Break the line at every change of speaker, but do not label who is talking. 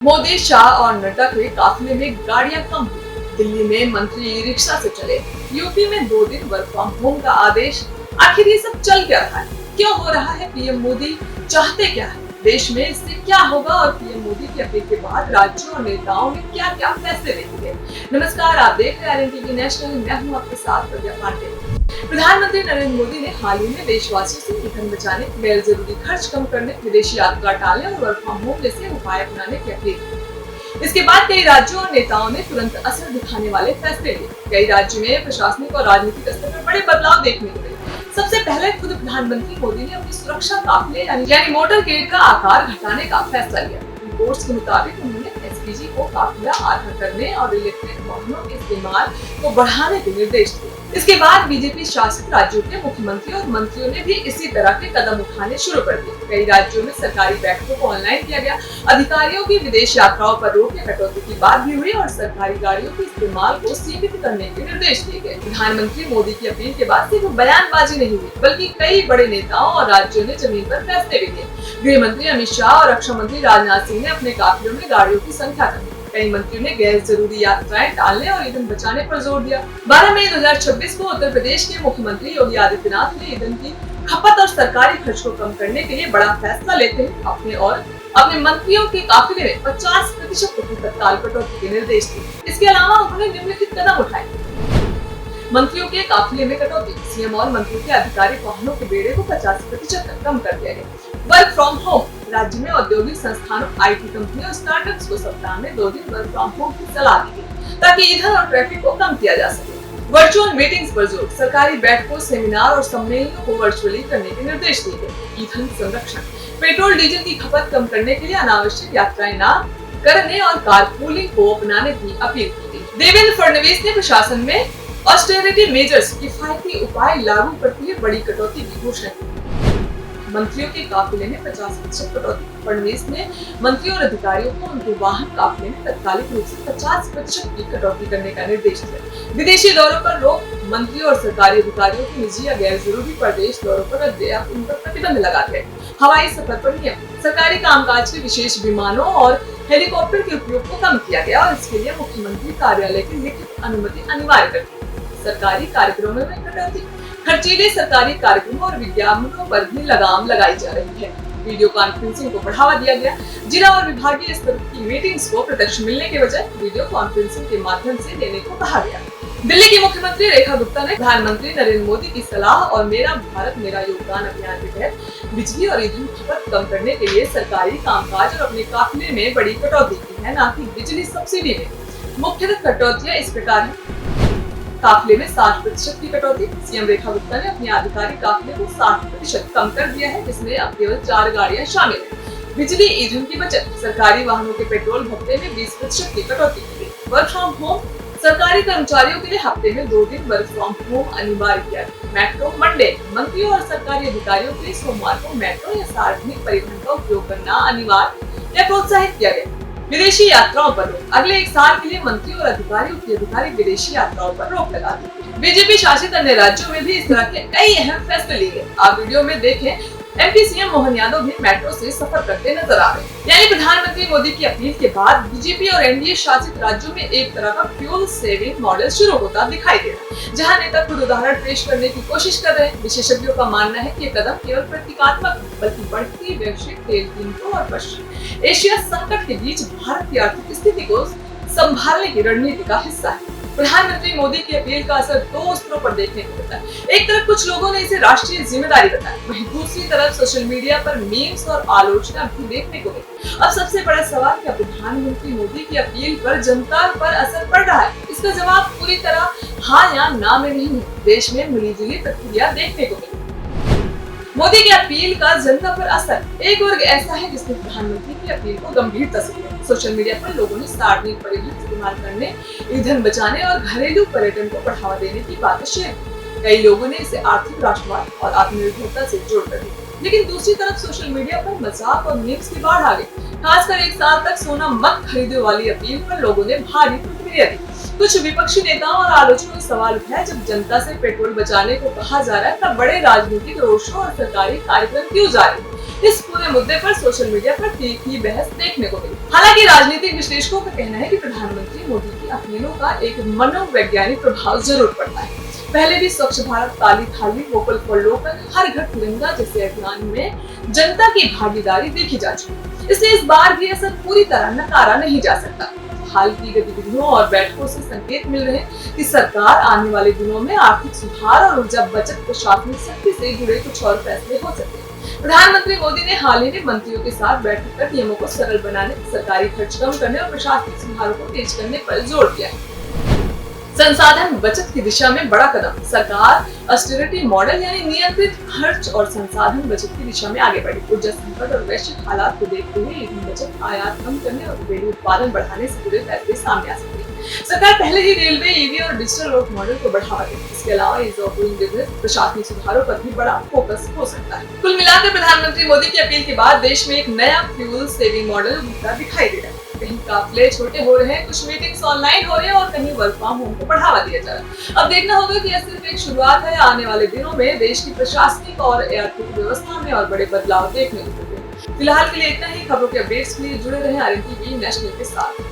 मोदी, शाह और नड्डा के काफिले में गाड़ियां कम हुई। दिल्ली में मंत्री ई रिक्शा से चले। यूपी में 2 दिन वर्क फ्रॉम होम का आदेश। आखिर ये सब चल क्या रहा है? क्यों हो रहा है? पीएम मोदी चाहते क्या है? देश में इससे क्या होगा? और पीएम मोदी की अपील के बाद राज्यों और नेताओं ने क्या क्या फैसले लेंगे? नमस्कार, आप देख रहे हैं RNTV नेशनल। मैं हूं आपके साथ प्रज्ञा पांडे। प्रधानमंत्री नरेंद्र मोदी ने हाल ही में देशवासियों से ईंधन बचाने, गैर जरूरी खर्च कम करने, विदेशी यात्रा टालने और वर्क फ्रॉम होम जैसे उपाय अपनाने की अपील की। इसके बाद कई राज्यों और नेताओं ने तुरंत असर दिखाने वाले फैसले लिए। कई राज्यों में प्रशासनिक और राजनीतिक स्तर पर बड़े बदलाव देखने को मिले। सबसे पहले खुद प्रधानमंत्री मोदी ने अपनी सुरक्षा काफिले यानी मोटरकेड का आकार घटाने का फैसला लिया। रिपोर्ट्स के मुताबिक उन्होंने एसपीजी को काफिला आधा करने और इलेक्ट्रिक वाहनों के इस्तेमाल को बढ़ाने के निर्देश दिए। इसके बाद बीजेपी शासित राज्यों के मुख्यमंत्री और मंत्रियों ने भी इसी तरह के कदम उठाने शुरू कर दिए। कई राज्यों में सरकारी बैठकों को ऑनलाइन किया गया। अधिकारियों की विदेश यात्राओं पर रोक या कटौती की बात भी हुई और सरकारी गाड़ियों के इस्तेमाल को सीमित करने के निर्देश दिए गए। प्रधानमंत्री मोदी की अपील के बाद सिर्फ बयानबाजी नहीं हुई, बल्कि कई बड़े नेताओं और राज्यों ने जमीन पर फैसले भी लिए। गृह मंत्री अमित शाह और रक्षा मंत्री राजनाथ सिंह ने अपने काफिलों में गाड़ियों की संख्या कम की। कई मंत्रियों ने गैर जरूरी यात्राएं टालने और ईंधन बचाने पर जोर दिया। 12 मई 2026 को उत्तर प्रदेश के मुख्यमंत्री योगी आदित्यनाथ ने ईंधन की खपत और सरकारी खर्च को कम करने के लिए बड़ा फैसला लेते हुए अपने मंत्रियों के काफिले में 50% की तत्काल कटौती के निर्देश दिए। इसके अलावा उन्होंने निम्नलिखित कदम उठाए। मंत्रियों के काफिले में कटौती। सीएम और मंत्रियों के आधिकारिक वाहनों के बेड़े को 50% तक कम कर दिया गया। Work from home. राज्य में औद्योगिक संस्थानों, IT कंपनियों और स्टार्टअप्स को सप्ताह में 2 दिन वर्क फ्रॉम होम की सलाह दी गई, ताकि ईंधन और ट्रैफिक को कम किया जा सके। वर्चुअल मीटिंग्स पर जोर। सरकारी बैठकों, सेमिनार और सम्मेलनों को वर्चुअली करने के निर्देश दिए गए। ईंधन संरक्षण। पेट्रोल डीजल की खपत कम करने के लिए अनावश्यक यात्राएं न करने और कारपूलिंग को अपनाने की अपील की गई। देवेंद्र फडणवीस ने प्रशासन में ऑस्टेरिटी मेजर्स, किफायती उपाय लागू करते हुए बड़ी कटौती की घोषणा की। मंत्रियों के काफिले में 50% कटौती। फडणवीस ने मंत्रियों और अधिकारियों को उनके वाहन काफिले में तत्कालिक रूप से 50% की कटौती करने का निर्देश दिया। विदेशी दौरों पर रोक। मंत्रियों और सरकारी अधिकारियों के निजी या गैर जरूरी प्रदेश दौरों पर उन पर प्रतिबंध लगा दिया। हवाई सफर पर नियम। सरकारी कामकाज के विशेष विमानों और हेलीकॉप्टर के उपयोग को कम किया गया और इसके लिए मुख्यमंत्री कार्यालय की लिखित अनुमति अनिवार्य कर दी। सरकारी कार्यक्रमों में कटौती। खर्चीले सरकारी कार्यक्रमों और विज्ञापनों पर भी लगाम लगाई जा रही है। वीडियो कॉन्फ्रेंसिंग को बढ़ावा दिया गया। जिला और विभागीय स्तर की मीटिंग्स को प्रत्यक्ष मिलने के बजाय वीडियो कॉन्फ्रेंसिंग के माध्यम से लेने को कहा गया। दिल्ली की मुख्यमंत्री रेखा गुप्ता ने प्रधानमंत्री नरेंद्र मोदी की सलाह और मेरा भारत मेरा योगदान अभियान के तहत बिजली और ईंधन खपत कम करने के लिए सरकारी कामकाज और अपने काफिले में बड़ी कटौती की है, न कि बिजली सब्सिडी में। मुख्य कटौतियां इस प्रकार है। काफिले में 60% की कटौती। सीएम रेखा गुप्ता ने अपने आधिकारिक काफिले को 60% कम कर दिया है, जिसमें अब केवल 4 गाड़ियां शामिल हैं। बिजली ईंधन की बचत। सरकारी वाहनों के पेट्रोल भत्ते में 20% की कटौती की गई। Work from home. सरकारी कर्मचारियों के लिए हफ्ते में 2 दिन वर्क फ्रॉम होम अनिवार्य किया गया। Metro Monday. मंत्रियों और सरकारी अधिकारियों के लिए सोमवार को मेट्रो या सार्वजनिक परिवहन का उपयोग करना अनिवार्य या प्रोत्साहित किया गया। विदेशी यात्राओं पर रोक। अगले 1 साल के लिए मंत्रियों और अधिकारियों की आधिकारिक विदेशी यात्राओं पर रोक लगा दी। बीजेपी शासित अन्य राज्यों में भी इस तरह के कई अहम फैसले लिए गए। आप वीडियो में देखें, MP CM मोहन यादव भी मेट्रो से सफर करते नजर आ रहे हैं। यानी प्रधानमंत्री मोदी की अपील के बाद बीजेपी और NDA शासित राज्यों में एक तरह का फ्यूल सेविंग मॉडल शुरू होता दिखाई दे रहा है, जहां नेता खुद उदाहरण पेश करने की कोशिश कर रहे हैं। विशेषज्ञों का मानना है कि ये कदम केवल प्रतीकात्मक नहीं, बल्कि बढ़ती वैश्विक तेल कीमतों और पश्चिम एशिया संकट के बीच भारत की आर्थिक स्थिति को संभालने की रणनीति का हिस्सा है। प्रधानमंत्री मोदी की अपील का असर 2 स्तरों पर देखने को मिलता है। एक तरफ कुछ लोगों ने इसे राष्ट्रीय जिम्मेदारी बताया, वहीं दूसरी तरफ सोशल मीडिया पर मीम्स और आलोचना भी देखने को मिली। अब सबसे बड़ा सवाल, क्या प्रधानमंत्री मोदी की अपील पर जनता पर असर पड़ रहा है? इसका जवाब पूरी तरह हाँ या ना में नहीं है। देश में मिलीजुली प्रतिक्रिया देखने को मिली। मोदी की अपील का जनता पर असर। एक वर्ग ऐसा है जिसने प्रधानमंत्री की अपील को गंभीरता से लिया। सोशल मीडिया पर लोगों ने सार्वजनिक परिवहन इस्तेमाल करने, ईंधन बचाने और घरेलू पर्यटन को बढ़ावा देने की बातें शेयर की। कई लोगों ने इसे आर्थिक राष्ट्रवाद और आत्मनिर्भरता से जोड़कर दिया। लेकिन दूसरी तरफ सोशल मीडिया पर मजाक और मीम्स की बाढ़ आ गई। खासकर 1 साल तक सोना मत खरीदो वाली अपील पर लोगों ने भारी प्रतिक्रिया दी। कुछ विपक्षी नेताओं और आलोचकों ने सवाल उठाया, जब जनता से पेट्रोल बचाने को कहा जा रहा है, तब बड़े राजनीतिक रोड शो और सरकारी कार्यक्रम क्यों जारी? इस पूरे मुद्दे पर सोशल मीडिया पर तीखी बहस देखने को मिली। हालांकि राजनीतिक विश्लेषकों का कहना है कि प्रधानमंत्री मोदी की अपीलों का एक मनोवैज्ञानिक प्रभाव जरूर पड़ता है। पहले भी स्वच्छ भारत, काली थाली, वोकल फॉर लोकल, हर घर तिरंगा जैसे अभियान में जनता की भागीदारी देखी जा चुकी है, इसलिए इस बार भी असर पूरी तरह नकारा नहीं जा सकता। हाल की गतिविधियों और बैठकों से संकेत मिल रहे हैं कि सरकार आने वाले दिनों में आर्थिक सुधार और ऊर्जा बचत, प्रशासनिक शक्ति से जुड़े कुछ और फैसले हो सकते हैं। प्रधानमंत्री मोदी ने हाल ही में मंत्रियों के साथ बैठक कर नियमों को सरल बनाने, सरकारी खर्च कम करने और प्रशासनिक सुधारों को तेज करने पर जोर दिया है। संसाधन बचत की दिशा में बड़ा कदम, सरकार ऑस्टेरिटी मॉडल यानी नियंत्रित खर्च और संसाधन बचत की दिशा में आगे बढ़ी। ऊर्जा संकट और वैश्विक हालात को देखते हुए ईंधन बचत, आयात कम करने और घरेलू उत्पादन बढ़ाने से जुड़े फैसले सामने आ सकते हैं। सरकार पहले ही रेलवे, ईवी और डिजिटल वर्क मॉडल को बढ़ावा देगी। इसके अलावा ईज ऑफ डूइंग बिजनेस, प्रशासनिक सुधारों पर भी बड़ा फोकस हो सकता है। कुल मिलाकर प्रधानमंत्री मोदी की अपील के बाद देश में एक नया फ्यूल सेविंग मॉडल उभरता दिखाई दे रहा है। कहीं काफिले छोटे हो रहे हैं, कुछ मीटिंग्स ऑनलाइन हो रहे हैं और कहीं वर्क फ्रॉम होम को बढ़ावा दिया जा रहा है। अब देखना होगा कि यह सिर्फ एक शुरुआत है, आने वाले दिनों में देश की प्रशासनिक और आर्थिक व्यवस्था में और बड़े बदलाव देखने को मिलेंगे। फिलहाल के लिए इतना ही। खबरों के अपडेट्स के लिए जुड़े रहें RNTV नेशनल के साथ।